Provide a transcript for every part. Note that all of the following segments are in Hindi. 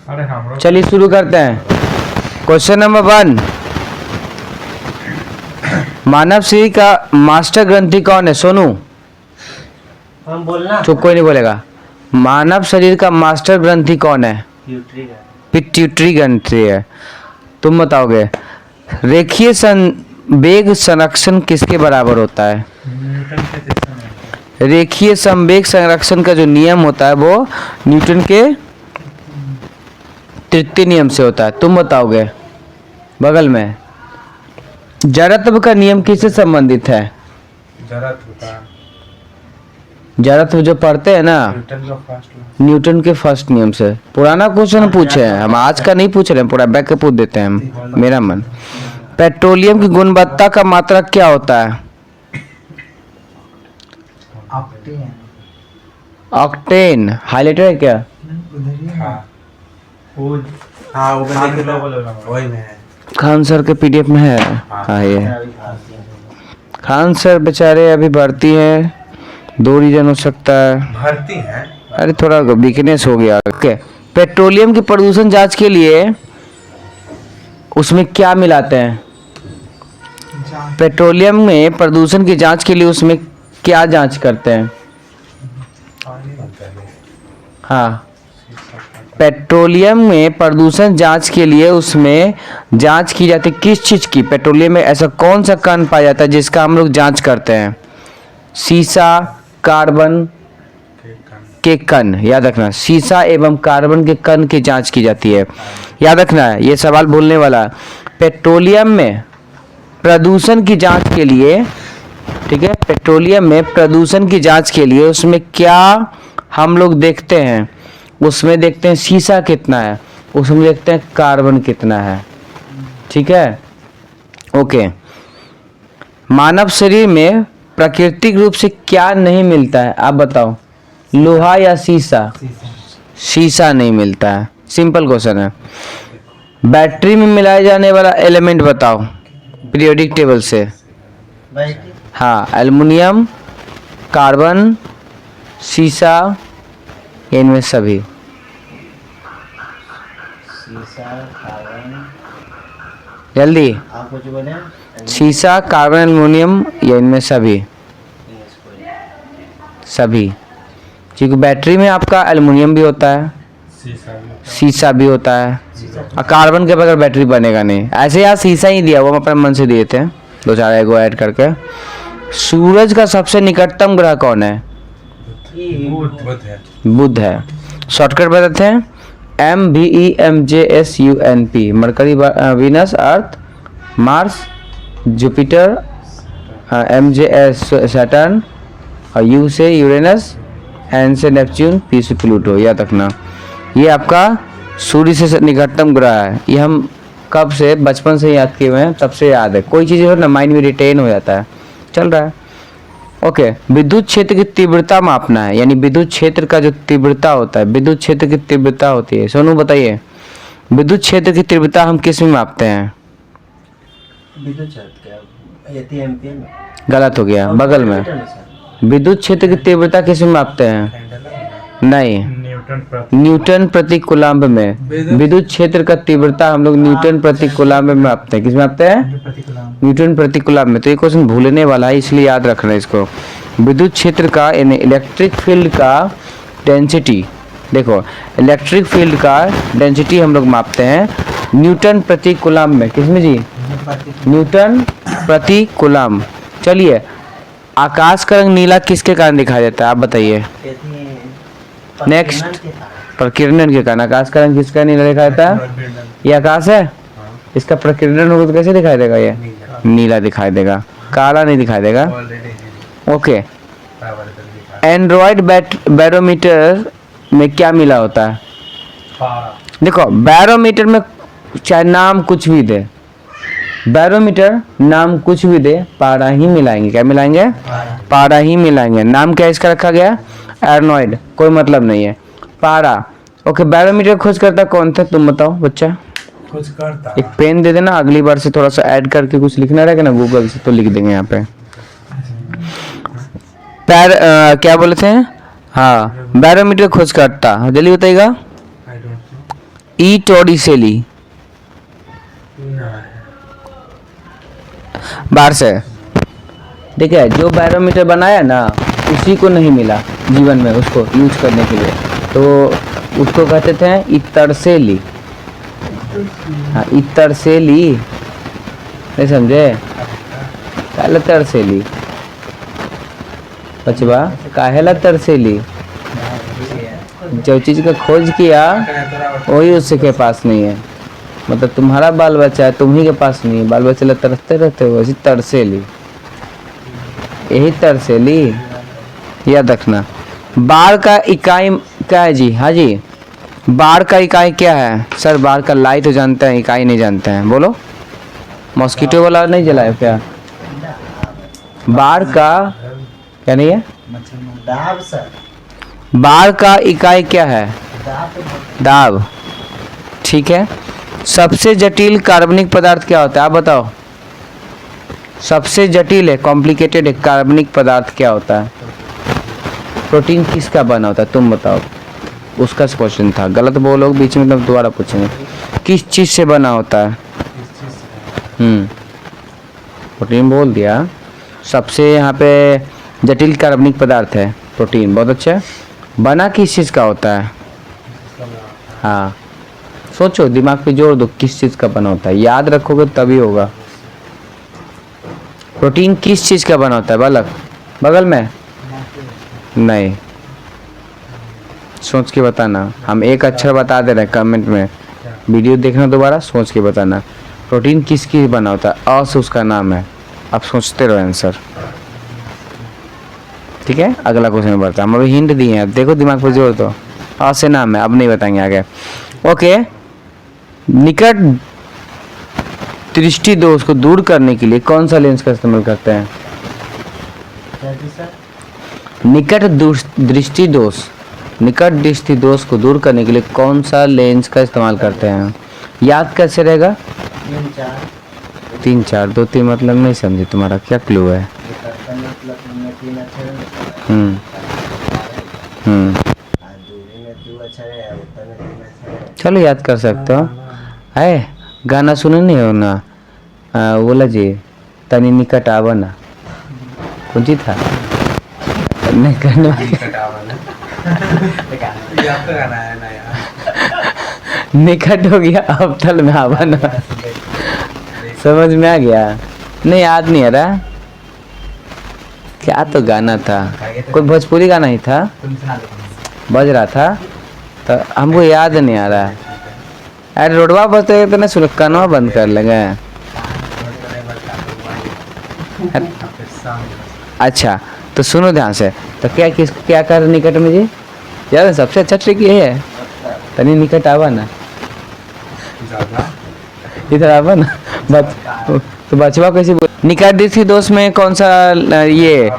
चलिए शुरू करते हैं। क्वेश्चन नंबर 1, मानव शरीर का मास्टर ग्रंथि कौन है? सोनू हम बोलना चुप, कोई नहीं बोलेगा। मानव शरीर का मास्टर ग्रंथि कौन है? पिट्यूटरी ग्रंथि है। तुम बताओगे। रेखीय संवेग संरक्षण किसके बराबर होता है? रेखीय संवेग संरक्षण का जो नियम होता है वो न्यूटन के तृतीय नियम से होता है। तुम बताओगे। बगल में जड़त्व का नियम किससे संबंधित है? जड़त्व जो पढ़ते हैं ना, न्यूटन के फर्स्ट नियम से। पुराना क्वेश्चन पूछे हैं हम, आज का नहीं पूछ रहे हैं, पूरा बैक पूछ देते हैं हम। मेरा मन। पेट्रोलियम की गुणवत्ता का मात्रक क्या होता है? ऑक्टेन। हाईलाइटर है क्या? खान सर के पीडीएफ में है। हाँ, ये खान सर बेचारे अभी भर्ती हैं। 2 रीजन हो सकता है। भर्ती है, अरे थोड़ा वीकनेस हो गया। ओके। पेट्रोलियम की प्रदूषण जांच के लिए उसमें क्या मिलाते हैं? पेट्रोलियम में प्रदूषण की जांच के लिए उसमें क्या जांच करते हैं? हाँ, पेट्रोलियम में प्रदूषण जांच के लिए उसमें जांच की जाती है किस चीज़ की? पेट्रोलियम में ऐसा कौन सा कण पाया जाता है जिसका हम लोग जांच करते हैं? सीसा, कार्बन के कण। याद रखना, सीसा एवं कार्बन के कण की जांच की जाती है। याद रखना है, ये सवाल भूलने वाला। पेट्रोलियम में प्रदूषण की जांच के लिए, ठीक है, पेट्रोलियम में प्रदूषण की जांच के लिए उसमें क्या हम लोग देखते हैं? उसमें देखते हैं सीसा कितना है, उसमें देखते हैं कार्बन कितना है। ठीक है, ओके। मानव शरीर में प्राकृतिक रूप से क्या नहीं मिलता है? आप बताओ। लोहा या शीशा? शीशा नहीं मिलता है। सिंपल क्वेश्चन है। बैटरी में मिलाए जाने वाला एलिमेंट बताओ पीरियोडिक टेबल से। हाँ, एल्युमिनियम, कार्बन, शीशा, इनमें सभी। जल्दी। आप कुछ बोले? शीशा, कार्बन, एल्युमिनियम, या इनमें सभी? सभी। क्योंकि बैटरी में आपका एल्युमिनियम भी होता है, शीशा भी होता है, और कार्बन के बगैर बैटरी बनेगा नहीं। ऐसे यार शीशा ही दिया हुआ, हम अपने मन से दिए थे 2-4 एगो ऐड करके। सूरज का सबसे निकटतम ग्रह कौन है? बुध है। शॉर्टकट बताते हैं, MEMJSUNP। मरकरी, वीनस, अर्थ, मार्स, जुपिटर, MJ सैटर्न, और U से यूरेनस, N से नेपच्यून, P से प्लूटो। याद रखना, ये आपका सूर्य से निकटतम ग्रह है। ये हम कब से, बचपन से याद किए हुए हैं, तब से याद है। कोई चीज़ हो ना, माइंड में रिटेन हो जाता है। चल रहा है, ओके। विद्युत क्षेत्र की तीव्रता मापना है, यानी विद्युत क्षेत्र का जो तीव्रता होता है, विद्युत क्षेत्र की तीव्रता होती है। सोनू बताइए, विद्युत क्षेत्र की तीव्रता हम किस में मापते हैं? विद्युत क्षेत्र क्या? एम्पियर में? गलत हो गया, बगल में। विद्युत क्षेत्र की तीव्रता किस में मापते हैं? नहीं, न्यूटन प्रति कूलम्ब में। विद्युत क्षेत्र का तीव्रता हम लोग न्यूटन प्रति कूलम्ब में मापते हैं। किस में मापते हैं? न्यूटन प्रति कूलम्ब में। तो ये क्वेश्चन भूलने वाला है, इसलिए याद रखना है इसको। विद्युत क्षेत्र का, यानी इलेक्ट्रिक फील्ड का डेंसिटी, देखो इलेक्ट्रिक फील्ड का डेंसिटी हम लोग मापते हैं न्यूटन प्रति कूलम्ब में। किसमें जी? न्यूटन प्रति कूलम्ब। चलिए, आकाश का रंग नीला किसके कारण दिखाई देता है? आप बताइए। नेक्स्ट, प्रकीर्णन के कारण। आकाश का रंग किसका नीला दिखाई देता है? ये आकाश है, इसका प्रकीर्णन होगा तो कैसे दिखाई देगा? ये नीला दिखाई देगा, काला नहीं दिखाई देगा। ओके। एंड्रॉयड बैरोमीटर में क्या मिला होता है? देखो, बैरोमीटर में चाहे नाम कुछ भी दे, बैरोमीटर नाम कुछ भी दे, पारा ही मिलाएंगे। क्या मिलाएंगे? पारा ही मिलाएंगे। नाम क्या इसका रखा गया? एर्नॉइड। कोई मतलब नहीं है, पारा। ओके। बैरोमीटर खोज करता कौन था? तुम बताओ बच्चा। खोज करता, एक पेन दे देना, अगली बार से थोड़ा सा ऐड करके कुछ लिखना रहेगा ना गूगल से, तो लिख देंगे यहाँ पे। क्या बोले थे? हाँ, बैरोमीटर खोज करता। जल्दी बताइएगा। ई टॉरिसेली ना बाहर से। ठीक है, जो बैरोमीटर बनाया ना उसी को नहीं मिला जीवन में उसको यूज करने के लिए, तो उसको कहते थे इतरसेली। हाँ, इतरसेली, नहीं समझे? काहेला तरसेली बचवा, काहेला तरसेली? जो चीज का खोज किया वही उसके के पास नहीं है, मतलब तुम्हारा बाल बच्चा है, तुम ही के पास नहीं है, बाल बच्चे लोग तरसते रहते हो, वैसे तरसेली, यही तरसेली, याद रखना। बार का इकाई क्या है जी? हाँ जी, बार का इकाई क्या है? सर बार का लाइट हो जानते हैं, इकाई नहीं जानते हैं, बोलो। मॉस्किटो वाला नहीं जलाए क्या? बार का क्या नहीं है? दाब सर, बार का इकाई क्या है? दाब दाब। ठीक है, सबसे जटिल कार्बनिक पदार्थ क्या होता है, आप बताओ। सबसे जटिल है, कॉम्प्लिकेटेड है, कार्बनिक पदार्थ क्या होता है? प्रोटीन किसका बना होता है, तुम बताओ। उसका क्वेश्चन था, गलत बोलो बीच में, तब दोबारा पूछेंगे। किस चीज से बना होता है? प्रोटीन बोल दिया। सबसे यहाँ पे जटिल कार्बनिक पदार्थ है प्रोटीन, बहुत अच्छा। बना किस चीज का होता है? हाँ, सोचो, दिमाग पे जोर दो, किस चीज का बना होता है, याद रखोगे तभी होगा। प्रोटीन किस चीज का बना होता है? बालक बगल में नहीं, सोच के बताना। हम एक अक्षर बता दे रहे हैं कमेंट में, वीडियो देखना दोबारा, सोच के बताना। प्रोटीन किसकी बना होता है? अ से उसका नाम है, आप सोचते रहो आंसर। ठीक है, अगला क्वेश्चन बढ़ता है। हम अभी हिंट दिए हैं, देखो दिमाग पर जोर दो। अ से नाम है, अब नहीं बताएंगे आगे। ओके, निकट दृष्टि दोष को दूर करने के लिए कौन सा लेंस का इस्तेमाल करते हैं? क्या जी सर? निकट दृष्टि दोष, निकट दृष्टि दोष को दूर करने के लिए कौन सा लेंस का इस्तेमाल करते हैं? याद कैसे रहेगा? 3 4 3 4 2 3 मतलब नहीं समझे, तुम्हारा क्या क्लू है? मतलब में 3 अक्षर है, हम्म हम्म और दूरी में 2 अक्षर है, उत्तर में 3 अक्षर है। चलो याद कर सकते हो। है गाना सुने नहीं हो ना? बोला जी, तनी निकट आवा ना, कौन सी था? निकट ये आपका गाना है ना यार। निकट हो गया, अब तल में आवा ना, समझ में आ गया? नहीं याद नहीं आ रहा, क्या तो गाना था, कोई भोजपुरी गाना ही था, बज रहा था, तो हमको याद नहीं आ रहा है। अरे रोडवा बजते तो नहीं सुन, कनवा बंद कर लेंगे। अच्छा तो सुनो ध्यान से, तो क्या कर निकट में जी? यार सबसे अच्छा ट्रिक ये है, तनी निकट आवा ना, इधर आवा ना, तो बचवा कैसे बोल। निकट दृष्टि दोष में कौन सा ये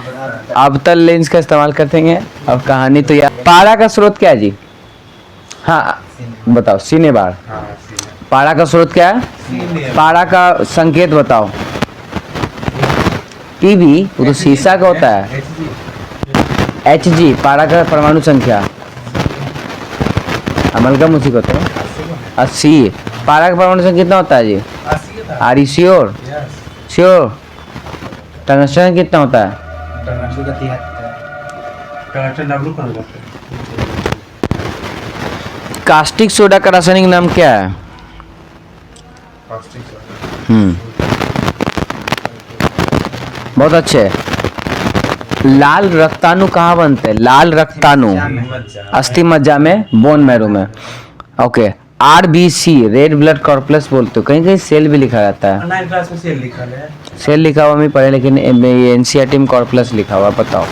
अवतल लेंस का इस्तेमाल करते हैं? अब कहानी तो यार। पारा का स्रोत क्या है जी? हाँ बताओ, सीने बार। पारा का स्रोत क्या है? पारा का संकेत बताओ। टीवी वो तो शीशा का होता है। Hg पारा का परमाणु संख्या, अमलगम उसी को तो 80। पारा का परमाणु संख्या कितना होता है जी? Are you sure? Sure. Tungsten कितना होता है? कास्टिक सोडा का रासायनिक नाम क्या है? बहुत अच्छे। लाल रक्ताणु कहाँ बनते हैं? लाल रक्ताणु अस्थि मज्जा में, बोन मैरो में। Okay, RBC red blood corpus बोलते हो, कहीं कहीं सेल भी लिखा रहता है। 9 क्लास में सेल लिखा है। सेल लिखा हुआ मैं पढ़े, लेकिन NCERT में कॉर्पस लिखा हुआ, बताओ।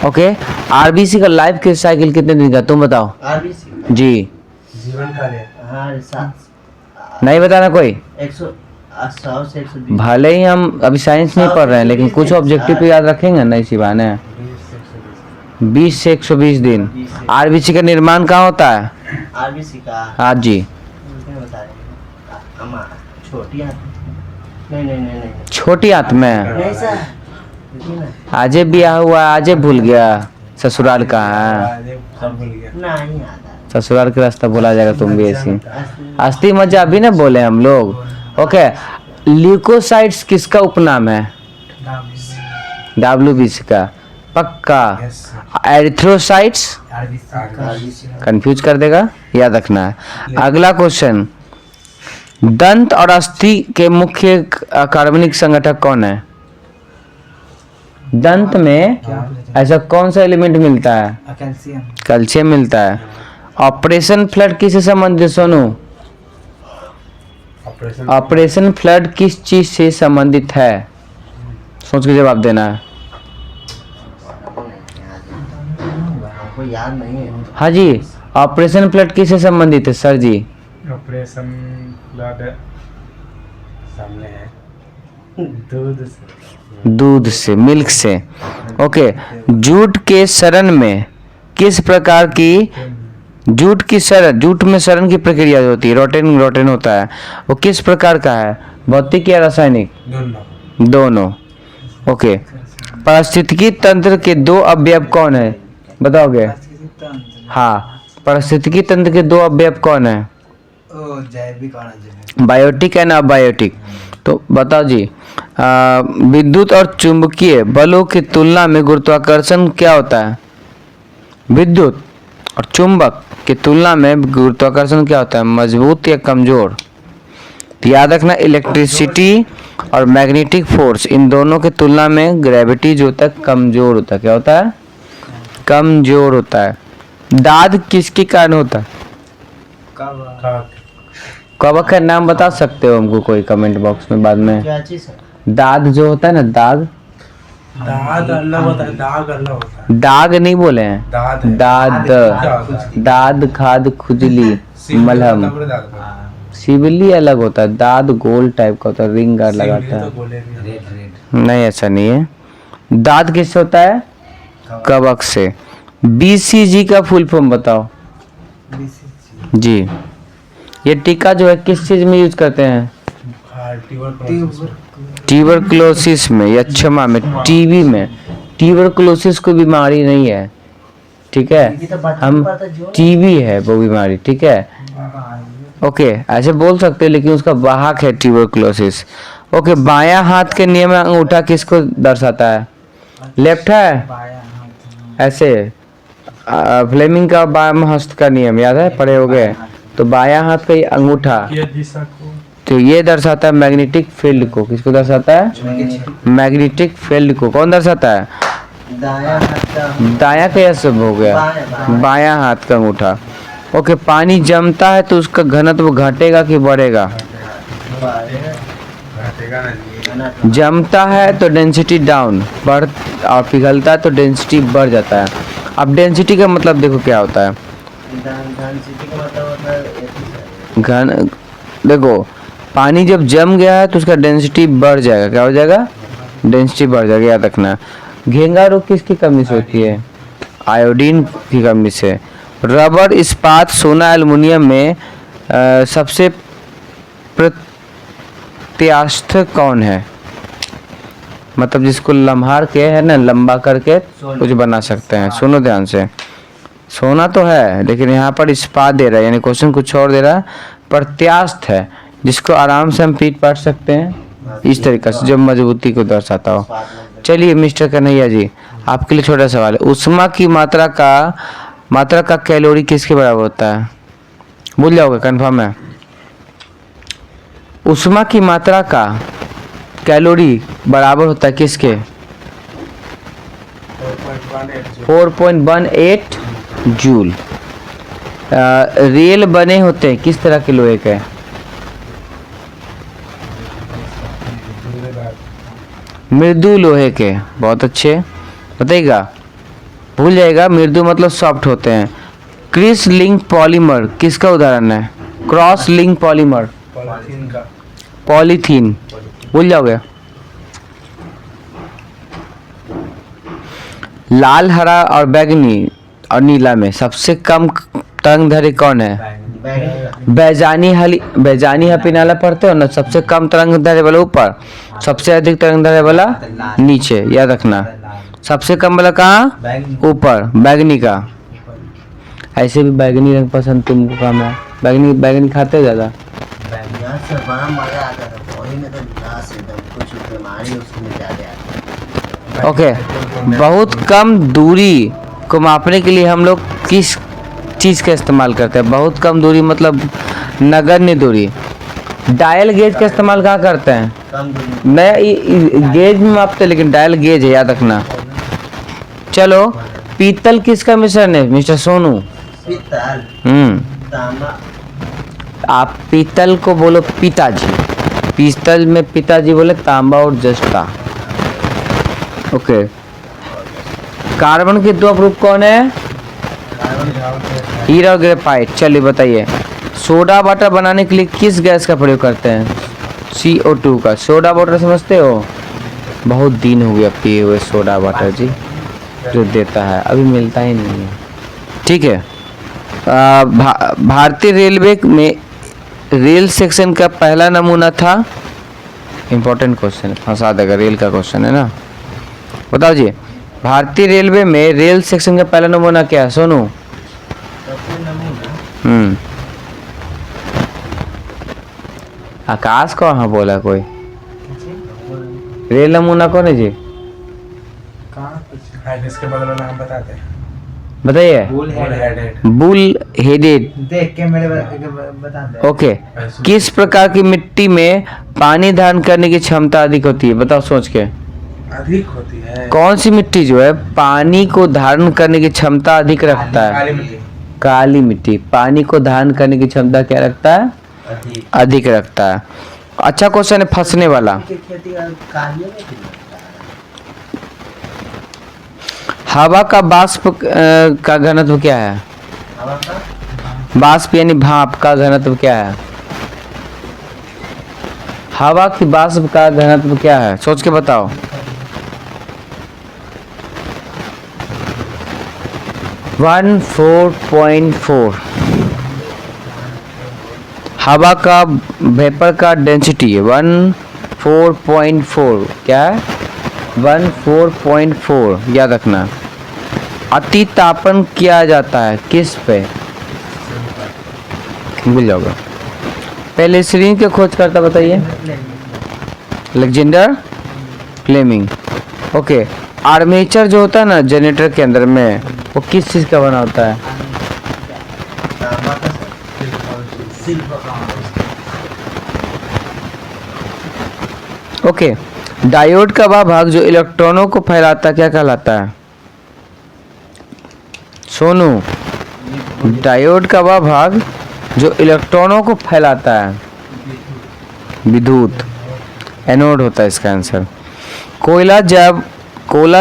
ओके, RBC का लाइफ के साइकिल कितने दिन का, तुम बताओ। RBC जी जीवन कार्य हाँ 7 नहीं बताना कोई। 100 से 120। भले ही हम अभी साइंस नहीं पढ़ रहे हैं, लेकिन कुछ ऑब्जेक्टिव तो याद रखेंगे ना इसी बहाने। 20 से 120 दिन। RBC का निर्माण कहाँ होता है? RBC का हाँ जी, बता रहे हैं अम्मा, छोटी हाथ नहीं छोटी हाथ में। नहीं सर, देखिए ना, आजे ब्याह हुआ, आजे भूल गया ससुराल कहाँ है। सब भूल गया। नहीं आता ससुराल का रास्ता बोला जाएगा, तुम भी ऐसी अस्थि मज्जा अभी ना बोले हम लोग। ओके, ल्यूकोसाइट्स किसका उपनाम है? WBC का पक्का। एरिथ्रोसाइट्स कंफ्यूज कर देगा, याद रखना है। अगला क्वेश्चन, दंत और अस्थि के मुख्य कार्बनिक संगठक कौन है? दंत में ऐसा कौन सा एलिमेंट मिलता है? कैल्शियम। कैल्शियम मिलता है। ऑपरेशन फ्लड किससे संबंधित है सोनू? ऑपरेशन फ्लड किस चीज से संबंधित है? सोच के जवाब देना है। हमको याद नहीं है। हाँ जी, ऑपरेशन फ्लड किससे संबंधित है सर जी? ऑपरेशन फ्लड सामने है, दूध से, मिल्क से। ओके, जूट के सरण में किस प्रकार की जूट में सरण की प्रक्रिया जो होती है, रोटेन होता है, वो किस प्रकार का है? भौतिक या रासायनिक? दोनों। ओके, पारिस्थितिकी तंत्र के दो अवयव कौन है? बताओगे? हाँ, पारिस्थितिकी तंत्र के दो अवयव कौन है? जैविक और अजैविक। Biotic and abiotic. तो बताओ जी, विद्युत और चुंबकीय बलों की तुलना में गुरुत्वाकर्षण क्या होता है? विद्युत और चुंबक की तुलना में गुरुत्वाकर्षण क्या होता है? मजबूत या कमजोर? तो याद रखना, इलेक्ट्रिसिटी और मैग्नेटिक फोर्स, इन दोनों की तुलना में ग्रेविटी जो होता है कमजोर होता है। क्या होता है? कमजोर होता है। दाद किसके कारण होता है? कवक का नाम बता सकते हो हमको कोई कमेंट बॉक्स में बाद में? क्या चीज है? दाद जो होता है ना, दाग अलग होता है, दाग अलग होता है। दाग नहीं बोले हैं, दाद है। दाद खाद खुजली मलहम। शिवली अलग होता है, दाद गोल टाइप का होता है, रिंग गार्ड लगाता है। नहीं, ऐसा नहीं है। दाद किससे होता है? कवक से। BCG का फुल फॉर्म बताओ जी। ये टीका जो है किस चीज में यूज करते हैं? ट्यूबरकुलोसिस में या क्षमा में, टीबी में। ट्यूबरकुलोसिस कोई बीमारी नहीं है, ठीक है, हम टीबी है वो बीमारी, ठीक है। ओके, ऐसे बोल सकते हैं, लेकिन उसका वाहक है ट्यूबरकुलोसिस। ओके, बायां हाथ के नियम में अंगूठा किसको दर्शाता है? लेफ्ट है, ऐसे फ्लेमिंग का बायां हस्त का नियम याद है, पढ़े हो गए? तो बायां हाथ का ये अंगूठा, तो ये दर्शाता है मैग्नेटिक फील्ड को। किसको दर्शाता है? मैग्नेटिक फील्ड को। कौन दर्शाता है? दायां का सब हो गया, बायां हाथ का अंगूठा। ओके, पानी जमता है तो उसका घनत्व घटेगा कि बढ़ेगा? जमता है तो डेंसिटी डाउन, बढ़ और पिघलता है तो डेंसिटी बढ़ जाता है। अब डेंसिटी का मतलब देखो क्या होता है। घन, देखो पानी जब जम गया है तो उसका डेंसिटी बढ़ जाएगा। क्या हो जाएगा? डेंसिटी बढ़ जाएगा, याद रखना। घेंगा रोग किसकी कमी से होती है? आयोडीन की कमी से। रबर, इस्पात, सोना, एल्युमिनियम में सबसे प्रत्यास्थ कौन है? मतलब जिसको लम्हार के है ना, लंबा करके कुछ बना सकते हैं। सुनो ध्यान से, सोना तो है लेकिन यहाँ पर इस्पात दे रहा है, यानी क्वेश्चन कुछ और दे रहा है। प्रत्यास्थ है जिसको आराम से हम पीट पाट सकते हैं इस तरीके से, जो मजबूती को दर्शाता हो। चलिए मिस्टर कन्हैया जी, आपके लिए छोटा सवाल है। उष्मा की मात्रा का कैलोरी किसके बराबर होता है? भूल जाओगे, कंफर्म है? उष्मा की मात्रा का कैलोरी बराबर होता है किसके? 4.18 जूल। रेल बने होते हैं किस तरह के लोहे के? मृदु लोहे के। बहुत अच्छे, बताइएगा। भूल जाएगा, मृदु मतलब सॉफ्ट होते हैं। क्रॉस लिंक पॉलीमर किसका उदाहरण है? Cross link polymer, polythene. भूल जाओगे। लाल, हरा और बैगनी और नीला में सबसे कम तरंगदैर्घ्य कौन है? बैजानी हपीनाला पढ़ते हो ना, सबसे कम तरंगदैर्घ्य वाला ऊपर, सबसे अधिक तरंगदैर्घ्य वाला नीचे, याद रखना। सबसे कम वाला कहाँ? ऊपर, बैगनी का। ऐसे भी बैगनी रंग पसंद तुमको कम है। बैगनी बैगनी खाते हो ज़्यादा? यहाँ से बड़ा मजा आता था, वही में तो लाश एकदम कुछ बीमारी उसमें ज़्यादा आती है। ओके, बहुत कम दूरी को मापने के लिए हम लोग किस चीज़ का इस्तेमाल करते हैं? बहुत कम दूरी मतलब नगण्य दूरी। डायल गेज का इस्तेमाल कहाँ करते हैं? कम दूरी नया गेज में मापते हैं, लेकिन डायल गेज है, याद रखना। चलो, पीतल किसका मिश्रण है मिस्टर सोनू? पीतल, तांबा, आप पीतल को बोलो पिताजी, पीतल में पिताजी बोले तांबा और जस्ता। ओके, कार्बन के दो अवरूप कौन है? हीरा और ग्रेफाइट। चलिए बताइए, सोडा वाटर बनाने के लिए किस गैस का प्रयोग करते हैं? CO2 का। सोडा वाटर समझते हो? बहुत दिन हो गया पिए हुए सोडा वाटर जी, जो देता है, अभी मिलता ही नहीं है। ठीक है। भारतीय रेलवे में रेल सेक्शन का पहला नमूना था। इम्पोर्टेंट क्वेश्चन, फंसा देगा, रेल का क्वेश्चन है ना। बताओ जी, भारतीय रेलवे में रेल सेक्शन का पहला नमूना क्या है सोनू? आकाश को हाँ बोला कोई? रेल नमूना कौन है जी? इसके बगल वाला नाम बताते हैं। बताइए। Bull headed. Bull headed. देख के मेरे बता दे। ओके, किस प्रकार की मिट्टी में पानी धारण करने की क्षमता अधिक होती है? बताओ सोच के। अधिक होती है। कौन सी मिट्टी जो है पानी को धारण करने की क्षमता अधिक रखता है? काली मिट्टी। काली मिट्टी पानी को धारण करने की क्षमता क्या रखता है? अधिक। अधिक रखता है। अच्छा क्वेश्चन है फंसने वाला। की खेती कालिए में की लगता है। हवा का वाष्प का घनत्व क्या है? हवा का वाष्प यानी भाप का घनत्व क्या है? हवा की वाष्प का घनत्व क्या है? सोच के बताओ। वन 4.4। हवा का वेपर का डेंसिटी है 14.4। क्या है? 14.4, याद रखना। अति तापन किया जाता है किस पे? भूल जाओगे। पहले श्रीन के खोजकर्ता बताइए। Alexander Fleming. ओके, आर्मेचर जो होता है ना जनरेटर के अंदर में, वो किस चीज़ का बना होता है? तांबा का सिल्वर का। ओके, डायोड का वह भाग जो इलेक्ट्रॉनों को फैलाता है क्या कहलाता है? सोनू, डायोड का वह भाग जो इलेक्ट्रॉनों को फैलाता है? विद्युत। एनोड होता है इसका आंसर। कोयला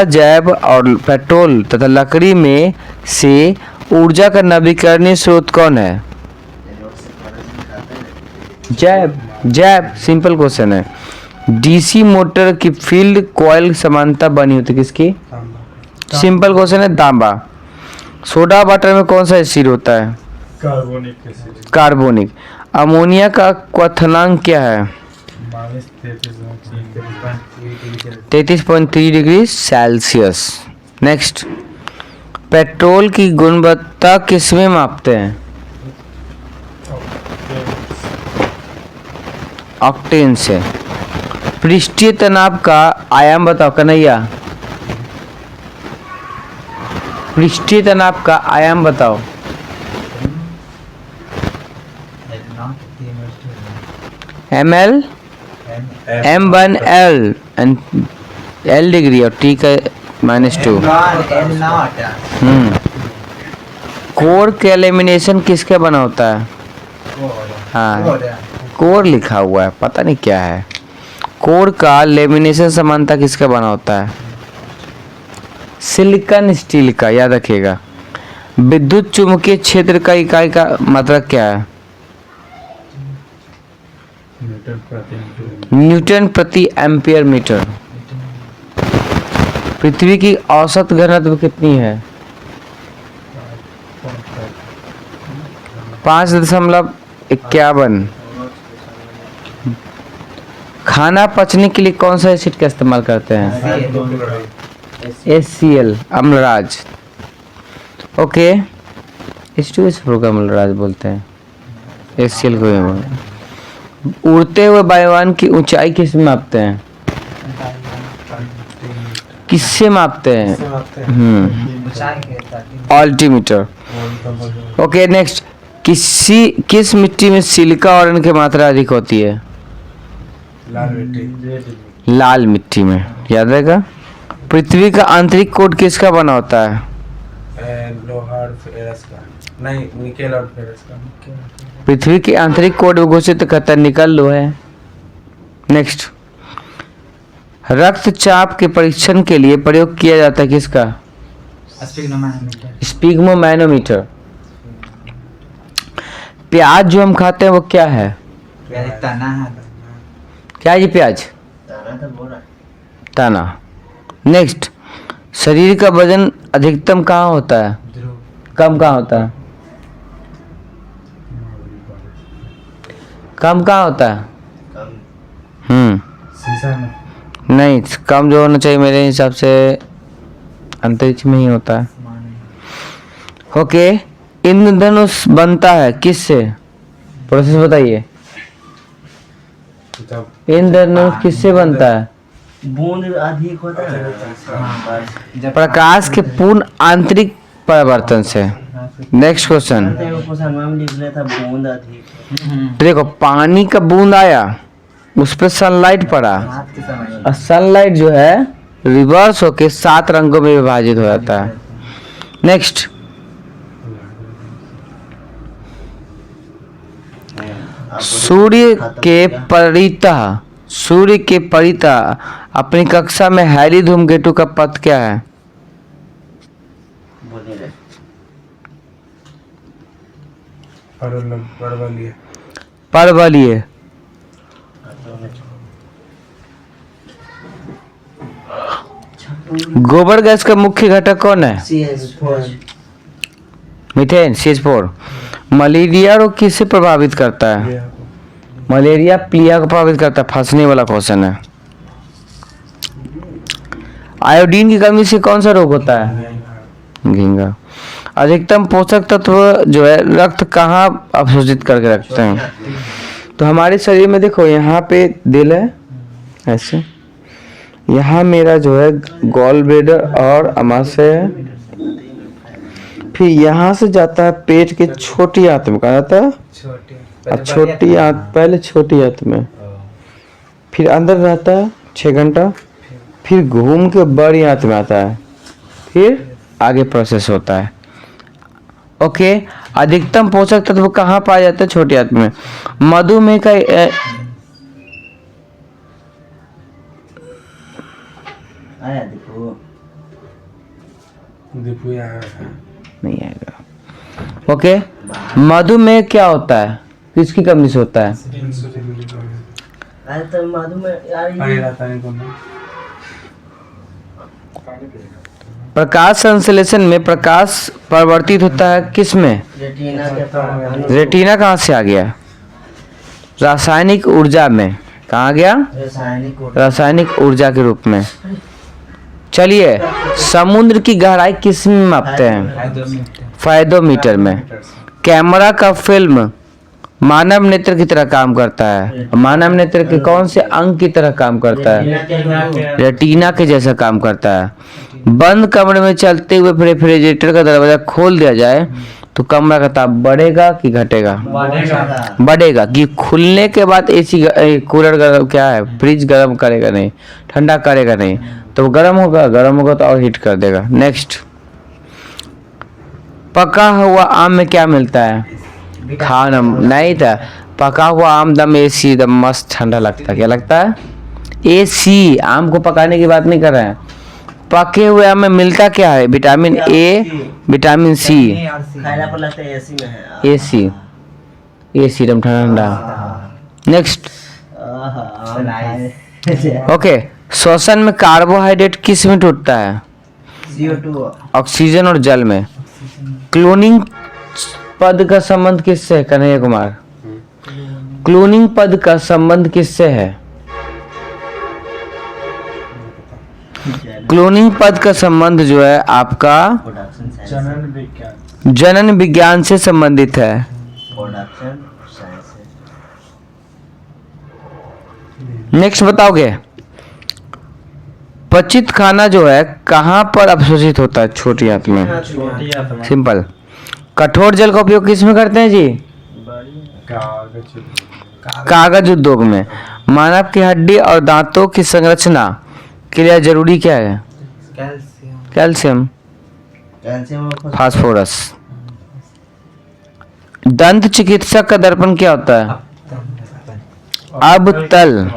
जैव और पेट्रोल तथा लकड़ी में से ऊर्जा का नवीकरणीय स्रोत कौन है? जैव। सिंपल क्वेश्चन है। डीसी मोटर की फील्ड कॉइल समानता बनी होती है किसकी? सिंपल क्वेश्चन है, तांबा। सोडा वाटर में कौन सा एसिड होता है? Carbonic acid. कार्बोनिक। अमोनिया का क्वथनांक क्या है? 33.3 डिग्री सेल्सियस। नेक्स्ट, पेट्रोल की गुणवत्ता किसमें मापते हैं? ऑक्टेन से। पृष्ठीय तनाव का आयाम बताओ कन्हैया। पृष्ठीय तनाव का आयाम बताओ। ml m1l and l degree और t का -2। कोर का लेमिनेशन किसका बना होता है? हाँ, कोर लिखा हुआ है, पता नहीं क्या है। कोर का लेमिनेशन समानता किसका बना होता है? सिलिकॉन स्टील का, याद रखिएगा। विद्युत चुम्बकीय क्षेत्र का इकाई का मात्रक क्या है? न्यूटन प्रति एम्पियर मीटर। पृथ्वी की औसत घनत्व कितनी है? 5.51। खाना पचने के लिए कौन सा एसिड का इस्तेमाल करते हैं? HCl, अम्लराज। ओके, H2SO4 का मलराज बोलते हैं, HCl को भी बोलते हैं। उड़ते हुए वायुयान की ऊंचाई किस में मापते हैं? किससे मापते हैं? अल्टीमीटर। ओके नेक्स्ट, किस मिट्टी में सिलिका आयरन की मात्रा अधिक होती है? लाल मिट्टी। लाल मिट्टी में, याद रहेगा। पृथ्वी का आंतरिक कोड किसका बना होता है? लोहा और फेरस का, नहीं निकेल और फेरस का। पृथ्वी के आंतरिक कोड घोषित करता है निकल लो है। नेक्स्ट, रक्तचाप के परीक्षण के लिए प्रयोग किया जाता है किसका? स्पिग्मोमैनोमीटर। प्याज जो हम खाते हैं वो क्या है? क्या है ये प्याज? ताना तो बोल रहा है। तना। नेक्स्ट, शरीर का वजन अधिकतम कहाँ होता है, कम कहाँ होता है? कम कहाँ होता है? कम शीशा में। नहीं, कम जो होना चाहिए मेरे हिसाब से अंतरिक्ष में ही होता है। ओके, इंद्रधनुष बनता है किससे? प्रोसेस बताइए। जब इंद्रधनुष किससे बनता है? बूंद अधिक होता है ना, प्रकाश के पूर्ण आंतरिक परावर्तन से। नेक्स्ट क्वेश्चन, क्वेश्चन में लिख लिया था बूंद अधिक। देखो पानी का बूंद आया, उस पर सनलाइट पड़ा, और सनलाइट जो है रिवर्स होके 7 रंगों में विभाजित हो जाता है। नेक्स्ट, सूर्य के परितः अपनी कक्षा में हैरी धूमकेतु का पथ क्या है? बोलिए रे। परवलीय। परवलीय। गोबर गैस का मुख्य घटक कौन है? CH4। Methane, CH4। मलेरिया रोग किससे प्रभावित करता है? मलेरिया प्लीहा को प्रभावित करता है। फंसने वाला क्वेश्चन है। आयोडीन की कमी से कौन सा रोग होता है? घींगा। अधिकतम पोषक तत्व जो है रक्त कहाँ अवशोषित करके रखते हैं? तो हमारे शरीर में देखो, यहाँ पे दिल है ऐसे, यहाँ मेरा जो है गॉल ब्लैडर और अमाशय है, फिर यहाँ से जाता है पेट के छोटी आंत में, कहा जाता है छोटी आंत, पहले छोटी आंत में, फिर अंदर रहता है 6 घंटा, फिर घूम के बड़ी आंत में आता है, फिर आगे प्रोसेस होता है। ओके, अधिकतम पोषक तत्व कहाँ पाया जाता है? छोटी आंत में। मधुमेह का आया देखो, दीपू यहाँ नहीं आएगा। ओके, मधुमेह क्या होता है, किसकी कमी से होता है? आया तो मधुमेह यार पानी ये रहता है तो प्रकाश संश्लेषण में प्रकाश परिवर्तित होता है किस में? रेटिना के पास रेटिना कहाँ से आ गया? रासायनिक ऊर्जा में। कहाँ गया? रासायनिक ऊर्जा के रूप में। चलिए, समुद्र की गहराई किस में मापते हैं? फायदोमीटर में। कैमरा का फिल्म मानव नेत्र की तरह काम करता है। मानव नेत्र के कौन से अंग की तरह काम करता है? रेटिना के जैसा काम करता है। बंद कमरे में चलते हुए रेफ्रिजरेटर का दरवाजा खोल दिया जाए तो कमरा का ताप बढ़ेगा कि घटेगा? बढ़ेगा। कि खुलने के बाद एसी कूलर गर्म, क्या है, फ्रिज गर्म करेगा नहीं, ठंडा करेगा नहीं, तो गर्म होगा तो और हीट कर देगा। नेक्स्ट, पका हुआ आम में क्या मिलता है? खाना नहीं था। पका हुआ आम दम एसी दम मस्त ठंडा लगता है। क्या लगता है? एसी। आम को पकाने की बात नहीं कर रहे हैं। पके हुए आम में मिलता क्या है? Vitamin A, vitamin C. खाना पर लगता है एसी में है। एसी दम ठंडा। नेक्स्ट, ओके, श्वसन में कार्बोहाइड्रेट किस में टूटता है? CO2। ऑक्सीजन और जल में। क्लोनिंग पद का संबंध किससे है? कन्हैया कुमार, क्लोनिंग पद का संबंध किससे है? क्लोनिंग पद का संबंध जो है आपका प्रोडक्शन साइंस। जनन विज्ञान। जनन विज्ञान से संबंधित है। प्रोडक्शन साइंस है। नेक्स्ट बताओगे, पचित खाना जो है कहाँ पर अवशोषित होता है? छोटी हाथ में। छोटी आत्मा सिंपल। कठोर जल का उपयोग किस में करते हैं जी? कागज कागज उद्योग में। मानव की हड्डी और दांतों की संरचना के लिए जरूरी क्या है? कैल्शियम, कैल्शियम और फास्फोरस। दंत चिकित्सक का दर्पण क्या होता है? अब तल।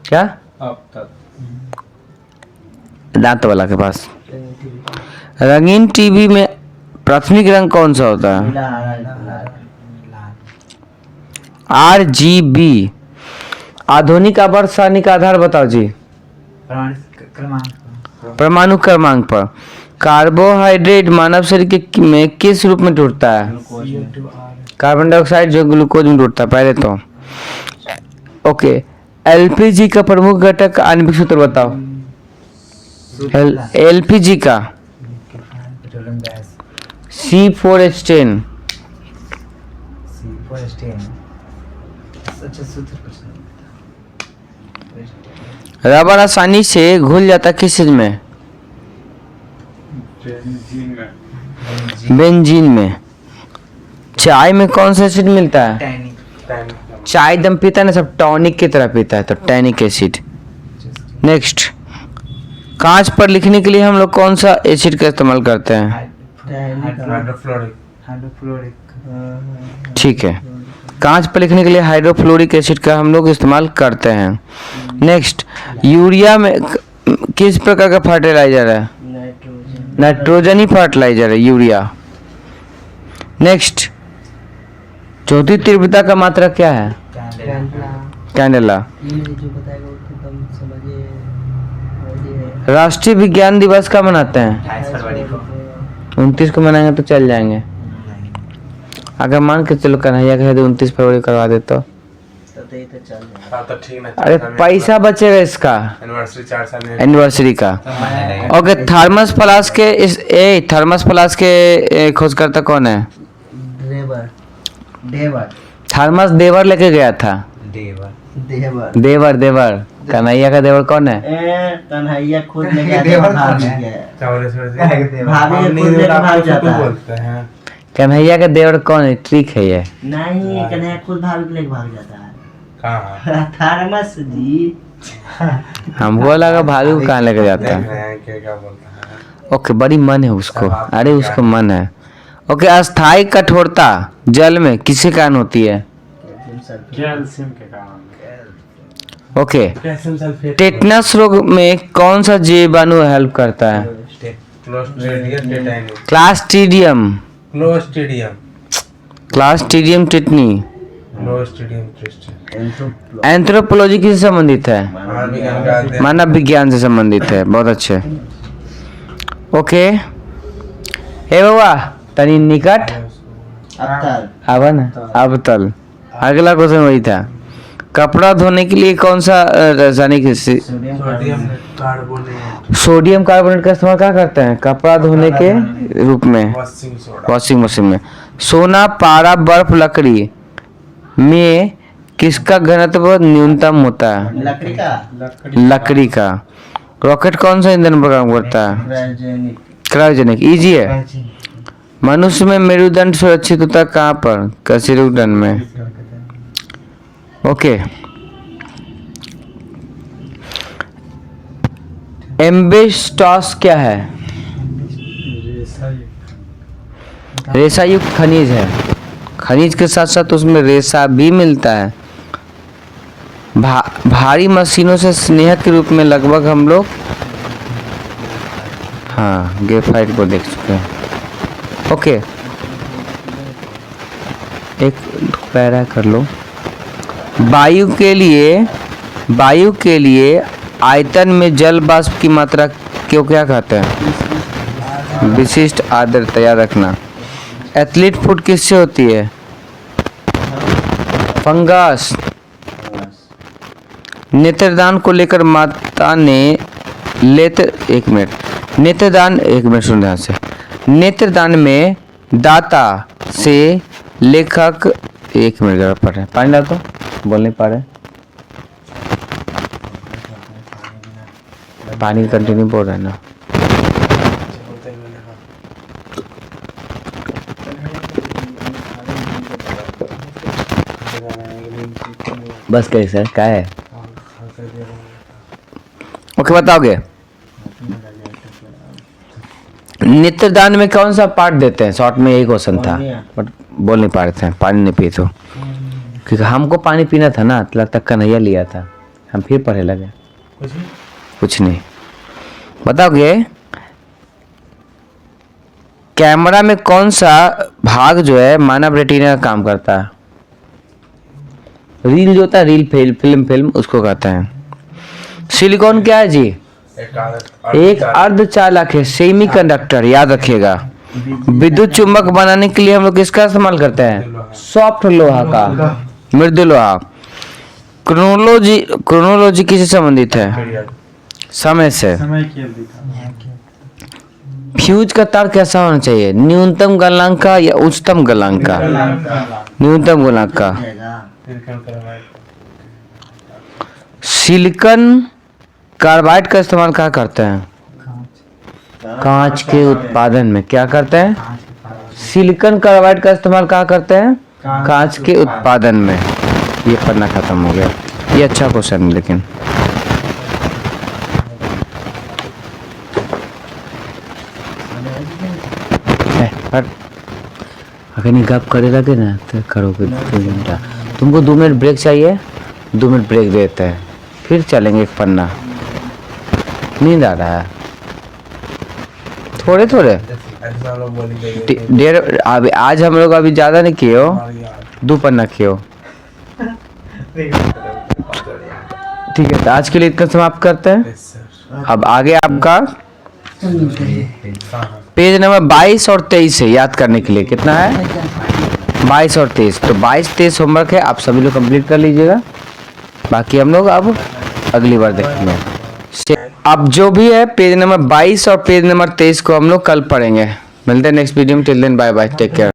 क्या? अब तक दांत वाला के पास। रंगीन टीवी में प्राथमिक रंग कौन सा होता है? नीला, हरा, लाल। RGB। आधुनिक आवर्त सारणी का आधार बताओ जी। परमाणु क्रमांक पर। कार्बोहाइड्रेट मानव शरीर के में किस रूप में टूटता है? कार्बन डाइऑक्साइड जो ग्लूकोज में टूटता है पहले तो। ओके, LPG का प्रमुख घटक आणविक सूत्र बताओ। LPG का C4H10। रबर आसानी से घुल जाता है किस चीज में? बेंजीन में बेंजीन में। चाय में कौन सा एसिड मिलता है? चाय दम पीता है ना, सब टॉनिक की तरह पीता है, तो टैनिक एसिड। नेक्स्ट, कांच पर लिखने के लिए हम लोग कौन सा एसिड का इस्तेमाल करते हैं? हाइड्रोफ्लोरिक। ठीक है, कांच पर लिखने के लिए हाइड्रोफ्लोरिक एसिड का हम लोग इस्तेमाल करते हैं। नेक्स्ट, यूरिया में किस प्रकार का फर्टिलाइजर है? नाइट्रोजन। नाइट्रोजनी फर्टिलाइजर है यूरिया। नेक्स्ट, चौथी तीव्रता का मात्रा क्या है? कैंडेला। ये जो बताएगा वो तो तुम समझिए। है राष्ट्रीय विज्ञान दिवस कब मनाते हैं? 29 को मनाएंगे तो चल जाएंगे। अगर मान के चलो कन्हैया कहे तो 29 फरवरी करवा दे तो तो ये तो चल जाएगा। हाँ तो ठीक ना। अरे पैसा बचेगा इसका एनिवर्सरी 4 साल में। एनिवर्सरी का। ओके, थर्मस फ्लास्क के थर्मस फ्लास्क के खोजकर्ता कौन है? देवर। थर्मस देवर लेके गया था। देवर। देवर कन्हैया का देवर कौन है? कन्हैया खुद लेके देवर भाग गया। चावल से भाभी खुद लेके भाग जाता है। बोलते हैं। कन्हैया का देवर कौन है? ट्रिक है ये। नहीं, कन्हैया खुद भाभी को लेके भाग जाता है। कहाँ? थर्मस जी। हमको लगा भालू को कहाँ लेके जाता है। क्या बोलता है? ओके, बड़ी मन है उसको। अरे उसको मन है। ओके, अस्थायी कठोरता जल में किसके कारण होती है? कैल्शियम के कारण। Okay, calcium sulphate. टेटनस रोग में कौन सा जीवाणु हेल्प करता है? क्लोस्ट्रिडियम टेटाइनियम। Clostridium. Clostridium. Clostridium tetani. Clostridium test. Anthropology किससे संबंधित है? मानव विज्ञान से संबंधित है। बहुत अच्छे। ओके, हे बाबा तनी निकट अबतल। अब ना अब तल। अगला क्वेश्चन वही था। कपड़ा धोने के लिए कौन सा रासायनिक sodium sodium carbonate. Sodium carbonate का इस्तेमाल क्या करते हैं? कपड़ा धोने के रूप में वॉशिंग सोडा। वॉशिंग मशीन में। सोना, पारा, बर्फ, लकड़ी में किसका घनत्व न्यूनतम होता है? लकड़ी का। लकड़ी का। रॉकेट कौन सा ईंधन पर काम करता है? क्रायोजेनिक। क्रायोजेनिक। इजी है। मनुष्य में मेरुदंड सुरक्षित होता है कहाँ पर? कशेरुकदंड में। ओके, एम्बेस्टॉस क्या है? रेशा युक्त खनिज है। खनिज के साथ साथ उसमें रेशा भी मिलता है। भारी मशीनों से स्नेह के रूप में लगभग हम लोग हाँ ग्रेफाइट को देख चुके हैं। ओके, एक पैरा कर लो। वायु के लिए आयतन में जल वाष्प की मात्रा क्यों क्या कहते हैं? विशिष्ट आर्द्रता, याद रखना। एथलीट फुट किससे होती है? फंगस। नेत्रदान को लेकर माता ने नेत्रदान में दाता से लेखक, एक मिनट जरा पढ़ रहे हैं, पानी डाल तो, बोल नहीं पा रहे, पानी कंटिन्यू बोल रहे हैं ना। बोलते हैं मैंने हाँ बस कैसे क्या है, हाँ कर दिया ओके बताओगे। नेत्रदान में कौन सा पार्ट देते हैं, शॉर्ट में यही क्वेश्चन था बट बोल नहीं पा रहे थे, पानी नहीं पिए तो, क्योंकि हमको पानी पीना था ना, तो लगता कन्हैया लिया था, हम फिर पढ़े लगे। कुछ नहीं बताओगे। कैमरा में कौन सा भाग जो है मानव रेटिना का काम करता है, रील जो होता है, रील फिल्म उसको कहते हैं। सिलिकॉन क्या है जी, एक अर्धचालक है, सेमी कंडक्टर, याद रखिएगा। विद्युत चुंबक बनाने के लिए हम लोग किसका इस्तेमाल करते हैं, सॉफ्ट लोहा का, मृदु लोहा। क्रोनोलॉजी किससे संबंधित है, समय से। समय खेल दिखा फ्यूज का तार कैसा होना चाहिए, न्यूनतम गलनांक का या उच्चतम गलनांक का, न्यूनतम गलनांक का। सिलिकॉन कार्बाइड का इस्तेमाल क्या करते हैं, कांच के उत्पादन में। क्या करते हैं, सिलिकॉन कार्बाइड का इस्तेमाल क्या करते हैं, कांच के उत्पादन में। ये पन्ना खत्म हो गया, ये अच्छा क्वेश्चन है लेकिन। हट, अगर नहीं गप करे लगे ना तो करोगे 2 घंटा। तुमको 2 मिनट ब्रेक चाहिए, 2 मिनट ब्रेक देते हैं, फिर चलेंगे एक पन्ना। नींद आ रहा है, थोड़े थोड़े ऐसा लोग बोलेंगे डेढ़, अभी आज हम लोग अभी ज़्यादा नहीं किए हो, 2 पन्ना किए हो। ठीक है, तो आज के लिए इतना समाप्त करते हैं। अब आगे आपका पेज नंबर 22 और 23 है, याद करने के लिए कितना है, 22 और 23। तो 22-23 होमवर्क है, आप सभी लोग कंप्लीट कर लीजिएगा, बाकी हम लोग अब अगली बार देखेंगे। अब जो भी है पेज नंबर 22 और पेज नंबर 23 को हम लोग कल पढ़ेंगे। मिलते हैं नेक्स्ट वीडियो में, till then bye bye, take care.